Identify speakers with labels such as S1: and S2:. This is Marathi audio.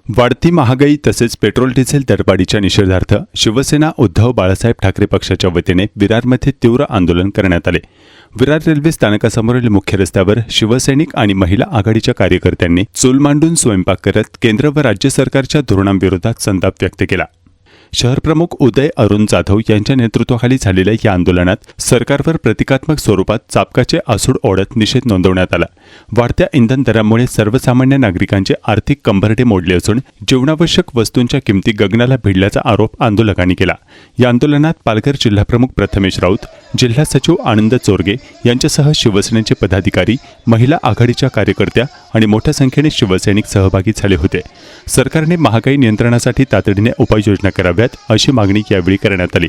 S1: वाढती महागाई तसेच पेट्रोल डिझेल दरवाढीच्या निषेधार्थ शिवसेना उद्धव बाळासाहेब ठाकरे पक्षाच्या वतीने विरारमध्ये तीव्र आंदोलन करण्यात आले। विरार रेल्वे स्थानकासमोरील मुख्य रस्त्यावर शिवसैनिक आणि महिला आघाडीच्या कार्यकर्त्यांनी चूल मांडून स्वयंपाक करत केंद्र व राज्य सरकारच्या धोरणांविरोधात संताप व्यक्त केला। शहरप्रमुख उदय अरुण जाधव यांच्या नेतृत्वाखाली झालेल्या या आंदोलनात सरकारवर प्रतिकात्मक स्वरूपात चाबकाचे आसूड ओढत निषेध नोंदवण्यात आला। वाढत्या इंधन दरामुळे सर्वसामान्य नागरिकांचे आर्थिक कंबरडे मोडले असून जीवनावश्यक वस्तूंच्या किमती गगनाला भिडल्याचा आरोप आंदोलकांनी केला। या आंदोलनात पालघर जिल्हाप्रमुख प्रथमेश राऊत, जिल्हा सचिव आनंद चोरगे यांच्यासह शिवसेनेचे पदाधिकारी, महिला आघाडीच्या कार्यकर्त्या आणि मोठ्या संख्येने शिवसैनिक सहभागी झाले होते। सरकारने महागाई नियंत्रणासाठी तातडीने उपाययोजना कराव्यात अशी मागणी यावेळी करण्यात आली।